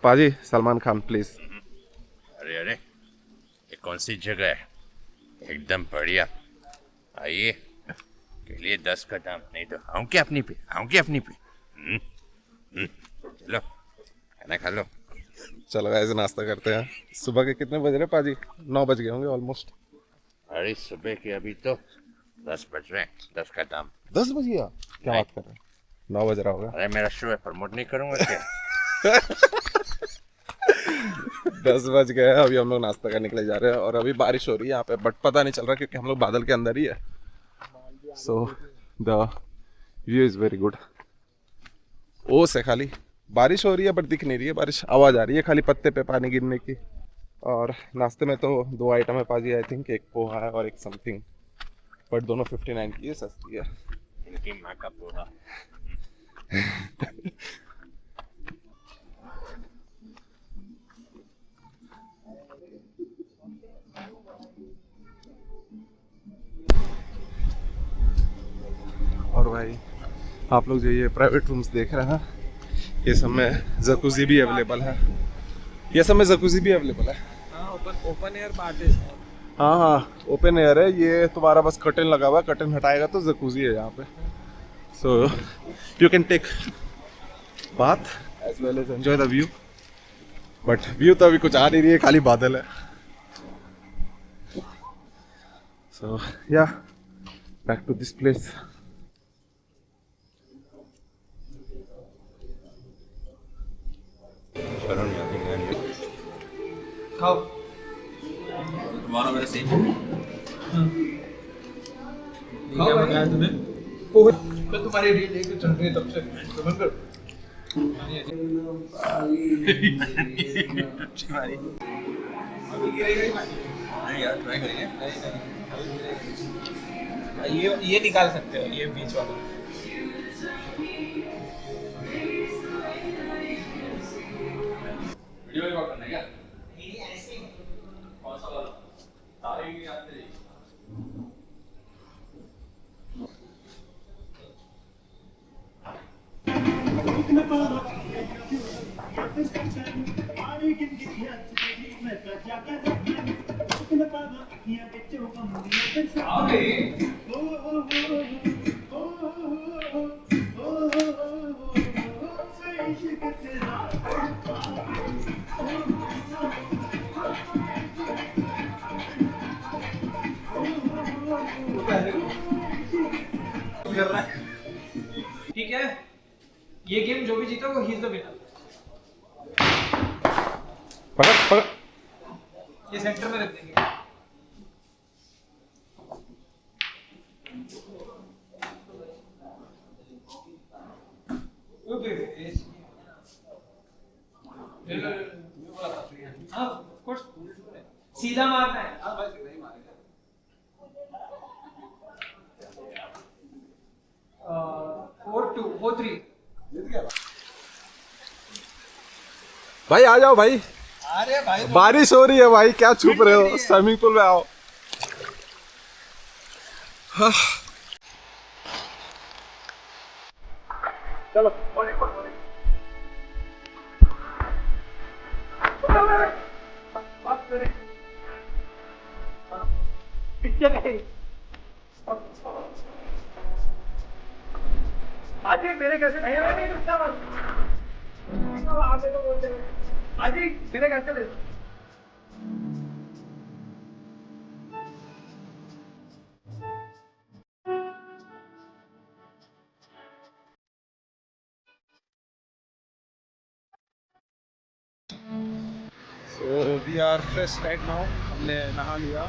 पाजी सलमान खान प्लीज। अरे अरे, ये कौन सी जगह है? एकदम बढ़िया। आइए, के लिए 10 का दाम, नहीं तो आऊँ अपनी पे। चलो खाना खा लो। चलो ऐसे नाश्ता करते हैं। सुबह के कितने बज रहे पाजी? 9 बज गए होंगे ऑलमोस्ट। अरे सुबह के अभी तो 10 बज रहे हैं। 10 का दाम। 10 बज गया? क्या नहीं। बात कर रहे हैं? 9 बज रहा होगा। अरे मेरा शो है, प्रमोट नहीं करूँगा क्या? 10 बज गए, अभी हम लोग नाश्ता करने के लिए जा रहे हैं और अभी बारिश हो रही है यहाँ पे, बट पता नहीं चल रहा क्योंकि हम लोग बादल के अंदर ही है। So the view is very good. ओस है खाली, बारिश हो रही है बट दिख नहीं रही है बारिश, आवाज आ रही है खाली पत्ते पे पानी गिरने की। और नाश्ते में तो 2 आइटम है पाजी, आई थिंक एक पोहा है और एक समथिंग, बट दोनों 59 की है, सस्ती है। इनकी माँ का पोहा। और भाई आप लोग जो ये प्राइवेट रूम्स देख रहे हैं, ये सब में जकूजी भी अवेलेबल है। ये सब में जकूजी भी अवेलेबल है। हाँ, ओपन एयर पार्टी। हाँ, ओपन एयर है ये। तुम्हारा बस कर्टन लगा हुआ है, कर्टन हटाएगा तो जकूजी है यहाँ पे। So you can take bath as well as enjoy the view. But view तो अभी कुछ आ नहीं रही है, खाली बादल है। सो या बैक टू दिस प्लेस। खाओ। तुम्हारा मेरा सेम। क्या बताया तुम्हें? पोहे तो तुम्हारी रील एक चल रही है तब से, रिमेंबर? नहीं यार, ट्राई करेंगे। ये निकाल सकते हो, ये बीच वाला। वीडियो रिकॉर्ड करना है क्या? कौन सा वाला? सारे ही आते हैं। ठीक है, ये गेम जो भी जीता वो ही इज द विनर। पकड़ पकड़। ये सेंटर में रख देंगे। हाँ, of course। सीधा मारना है। हाँ बस नहीं मारेगा। 4-2, 4-3। भाई आ जाओ भाई, अरे भाई बारिश हो रही है भाई, क्या छुप रहे हो? स्विमिंग पूल में आओ। चलो। पीछे नहीं। आजी मेरे कैसे नहीं रुकता बस। आगे तो बोलते हैं आजी मेरे कैसे ले। So we are fresh right now। हमने नहा लिया,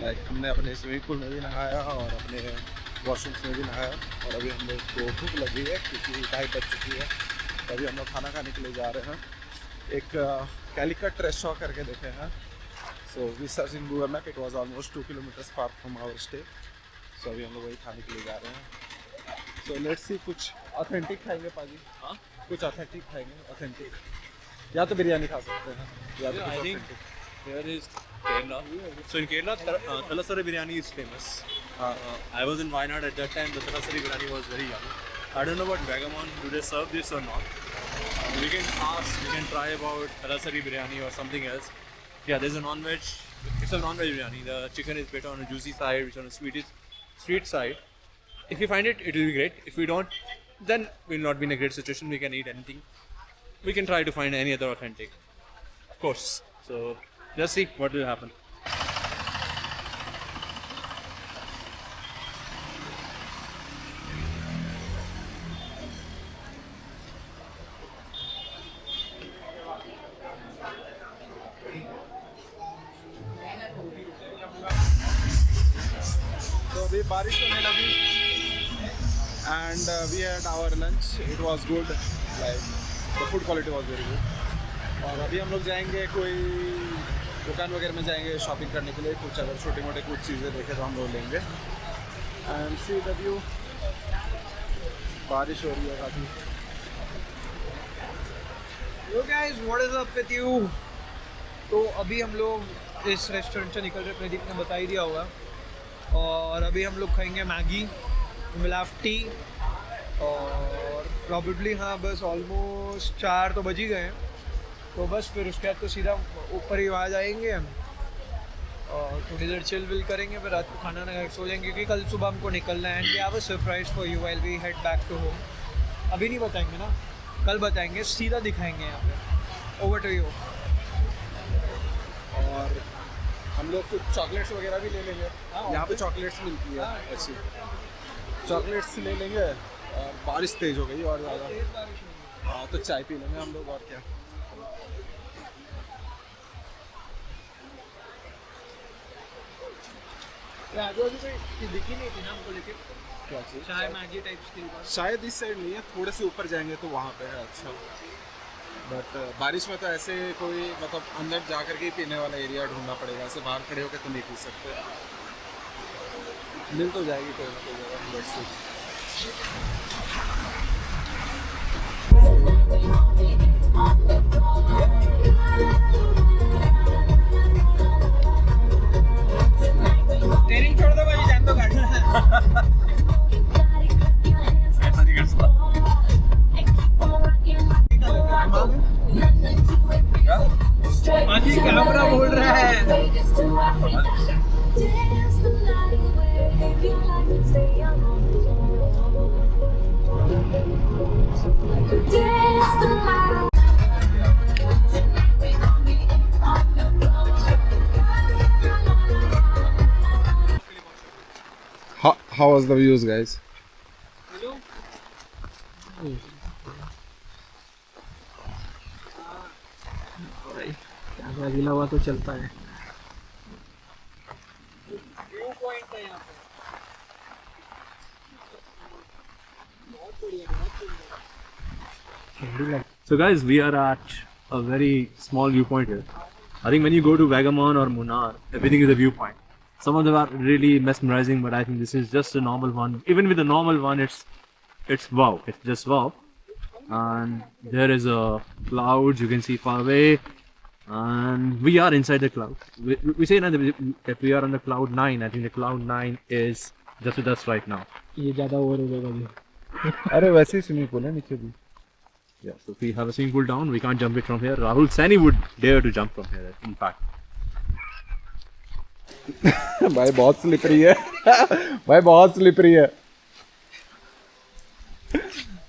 लाइक हमने अपने स्विमिंग पूल में भी नहाया और अपने वॉशरूम्स में भी नहाया। और अभी हम लोग को भूख लगी है क्योंकि 2:30 बज चुकी है। तो अभी हम लोग खाना खाने के लिए जा रहे हैं। एक कैलिकट रेस्टोरेंट करके देखे हैं। So we search in Google Map, it was almost 2 kilometres far from our stay. So अभी हम लोग वही खाने के लिए जा रहे हैं। सो लेट्स सी, कुछ ऑथेंटिक खाएंगे पाजी। हाँ, कुछ ऑथेंटिक खाएंगे, ऑथेंटिक। या तो बिरयानी खा सकते हैं या तो I think here is Kerala. So in Kerala, Thalasari biryani is famous. I was in Wayanad at that time. The Thalasari biryani was very young. I don't know about Vagamon. Do they serve this or not? we can ask, we can try about Thalasari biryani or something else. Yeah, there's a non-veg. It's a non-veg biryani. The chicken is better on a juicy side, which on a sweet side. If we find it, it will be great. If we don't, then we'll not be in a great situation. We can eat anything. We can try to find any other authentic, of course. So let's see what will happen. So अभी बारिश होने लगी and we had our lunch. It was good. Like the food quality was very good. और अभी हम लोग जाएंगे कोई दुकान वगैरह में जाएंगे शॉपिंग करने के लिए. कुछ अगर छोटे मोटे कुछ चीज़ें देखे तो हम लोग लेंगे. And see the view. बारिश हो रही है काफ़ी. Yo guys, what is up with you? तो अभी हम लोग इस रेस्टोरेंट से निकल रहे, प्रदीप ने बता ही दिया होगा. और अभी हम लोग खाएंगे मैगी, मिलावटी, और प्रॉबेबली हाँ बस ऑलमोस्ट 4 तो बज ही गए हैं. तो बस फिर उसके बाद तो सीधा ऊपर ही आ जाएंगे और थोड़ी देर चिल विल करेंगे. फिर रात को खाना ना खा के सो जाएंगे क्योंकि कल सुबह हमको निकलना है. And we have a surprise for you while we head back to home. अभी नहीं बताएंगे ना, कल बताएंगे, सीधा दिखाएंगे यहाँ पे. Over to you. और हम लोग कुछ चॉकलेट्स वगैरह भी ले लेंगे. यहाँ पे चॉकलेट्स मिलती है अच्छी. चॉकलेट्स ले लेंगे. और बारिश तेज़ हो गई और ज़्यादा. हाँ तो चाय पी लेंगे हम लोग और क्या. दिखी नहीं थी ना हमको, लेकिन क्या चीज़? चाय मैगी टाइप्स की. शायद इस साइड नहीं है, थोड़े से ऊपर जाएंगे तो वहाँ पे है. अच्छा बट बारिश में तो ऐसे कोई मतलब अंदर जा कर के पीने वाला एरिया ढूंढना पड़ेगा. ऐसे बाहर खड़े होकर तो नहीं पी सकते. मिल तो जाएगी कोई ना कोई जगह. Let's see. स्टीयरिंग छोड़ दो भाई, जान दो गाड़ी. ऐसा नहीं कर सकता. माजी कैमरा बोल रहा है. How was the views, guys? Camera गिला हुआ तो चलता है. व्यू पॉइंट है यहाँ पे. So guys, we are at a very small viewpoint here. I think when you go to Vagamon or Munnar, everything is a viewpoint. Some of them are really mesmerizing, but I think this is just a normal one. Even with the normal one, it's wow. It's just wow. And there is a clouds you can see far away, and we are inside the cloud. We say that we are on the cloud 9. I think the cloud 9 is just with us right now. ये ज़्यादा over हो जाएगा जी. अरे वैसे ही swimming pool है नीचे भी. Yeah, so if we have a swimming pool down, we can't jump it from here. Rahul Saini would dare to jump from here, in fact. भाई बहुत स्लिपरी है. भाई बहुत स्लिपरी है.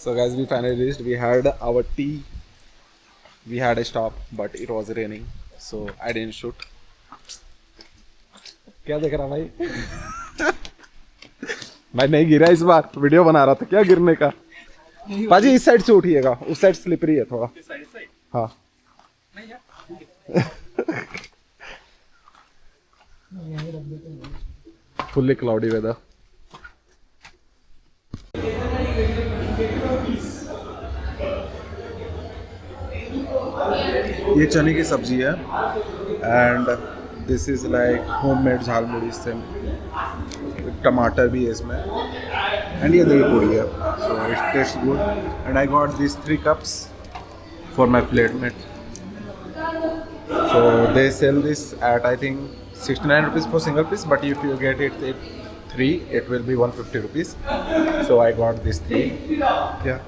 So guys, we finally reached. We had our tea. We had a stop, but it was raining, so I didn't shoot. क्या देख रहा भाई? भाई नहीं गिरा इस बार. वीडियो बना रहा था. क्या गिरने का? पाजी इस साइड से उठिएगा. उस साइड स्लिपरी है थोड़ा. हाँ. Fully cloudy weather. ये चने की सब्जी है and this is like homemade jhalmuri. से टमाटर भी है इसमें एंड ये दही पूड़ी है. So it taste good and I got this 3 cups for my platemate. So they sell this at I think 69 rupees for single piece, but if you get it 3 it will be 150 rupees. So I got this 3. Yeah.